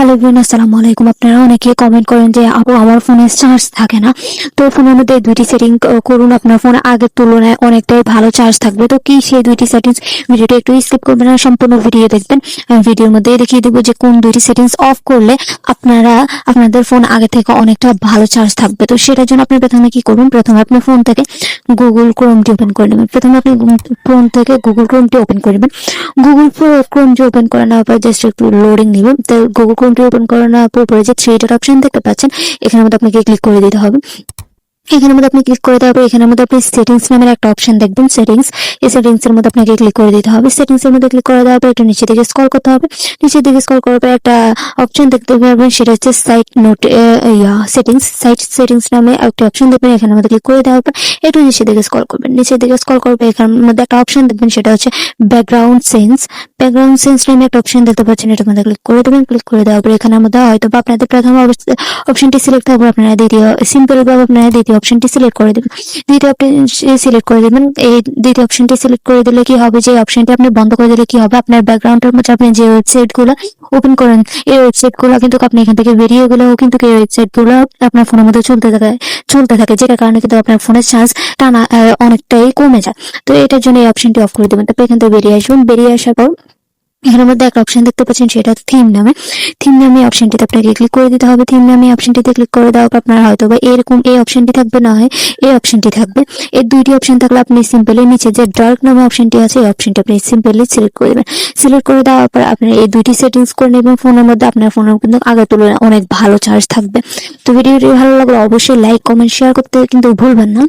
Hello everyone, আসসালামু আলাইকুম। আপনারা অনেকে কমেন্ট করেন যে আপু আমার ফোনে চার্জ থাকে না। তো ফোনের মধ্যে দুইটি সেটিং করুন, আপনার ফোনে আগের তুলনায় অনেকটাই ভালো চার্জ থাকবে। তো কি সেই দুইটি সেটিংস, ভিডিওটা একটু স্কিপ করবেন না, সম্পূর্ণ ভিডিও দেখবেন। আমি ভিডিওর মধ্যে দেখিয়ে দেবো যে কোন দুইটি সেটিংস অফ করলে আপনাদের ফোন আগে থেকে অনেকটা ভালো চার্জ থাকবে। তো সেটার জন্য আপনি প্রথমে কি করবেন, প্রথমে আপনি ফোন থেকে গুগল ক্রোমটি ওপেন করে নেবেন। প্রথমে আপনি ফোন থেকে গুগল ক্রোমটি ওপেন করে নেবেন। গুগল ক্রোমটি ওপেন করে নেওয়ার পর জাস্ট একটু লোডিং নেবেন। তো গুগল ক্রোমটি ওপেন করে নেওয়ার পর উপরে যে থ্রি ডট অপশন দেখতে পাচ্ছেন, এখানের মধ্যে আপনাকে ক্লিক করে দিতে হবে। এখানের মধ্যে আপনি ক্লিক করে দেওয়ার পর এখানের মধ্যে আপনি সেটিংস নামের একটা অপশন দেখবেন, সেটিংস। এই সেটিংস এর মধ্যে আপনাকে ক্লিক করে দিতে হবে। সেটিংস এর মধ্যে ক্লিক করে দেওয়ার পর একটু নিচে দিকে স্ক্রল করতে হবে। নিচের দিকে স্ক্রল করার পর একটা অপশন দেখতে পারবেন, সেটা হচ্ছে site note settings. Site settings নামে একটা অপশন দেখবেন, এখানের মধ্যে ক্লিক করে দেওয়ার পর একটু নিচের দিকে স্ক্রল করবেন। নিচের দিকে স্ক্রল করার পর এখানের মধ্যে একটা অপশন দেখবেন, সেটা হচ্ছে ব্যাকগ্রাউন্ড সেন্স। ব্যাকগ্রাউন্ড সেন্স নামে একটা অপশন দেখতে পাচ্ছেন, এটার মধ্যে ক্লিক করে দেবেন। ক্লিক করে দেওয়ার পর এখানের মধ্যে হয়তো বা আপনাদের প্রথম অপশনটি সিলেক্ট হবে, আপনারা দ্বিতীয় সিম্পল ভাবে আপনারা দ্বিতীয় অপশনটি সিলেক্ট করে দেবেন। দ্বিতীয় অপশনটি সিলেক্ট করে দেবেন। এই দ্বিতীয় অপশনটি সিলেক্ট করে দিলে কি হবে, যে অপশনটি আপনি বন্ধ করে দিলে কি হবে, আপনার ব্যাকগ্রাউন্ডের মধ্যে আপনি যে ওয়েবসাইট গুলো ওপেন করেন, এই ওয়েবসাইট গুলো কিন্তু আপনি এখান থেকে বেরিয়ে গেলেও কিন্তু এই ওয়েবসাইট গুলো আপনার ফোনের মধ্যে চলতে থাকে, যেটার কারণে কিন্তু আপনার ফোনের চার্জ টানা অনেকটাই কমে যায়। তো এটার জন্য এই অপশনটি অফ করে দেবেন। তারপর এখান থেকে বেরিয়ে আসবেন। বেরিয়ে আসার পর এখানের মধ্যে একটা অপশন দেখতে পাচ্ছেন, সেটা থিম নামে। থিম নামে অপশনটিতে আপনাকে ক্লিক করে দিতে হবে। থিম নামে অপশনটিতে ক্লিক করে দেওয়ার পর আপনার হয়তো বা এরকম এই অপশনটি থাকবে, না হয় এই অপশনটি থাকবে। এই দুইটি অপশন থাকলে আপনি সিম্পলি নিচে যে ডার্ক নামে অপশনটি আছে, এই অপশনটি আপনি সিম্পলি সিলেক্ট করে দেবেন। সিলেক্ট করে দেওয়ার পর আপনি এই দুইটি সেটিংস করে নেবেন ফোনের মধ্যে, আপনার ফোনের কিন্তু আগের তুলনায় অনেক ভালো চার্জ থাকবে। তো ভিডিওটি ভালো লাগলে অবশ্যই লাইক, কমেন্ট, শেয়ার করতে কিন্তু ভুলবেন না।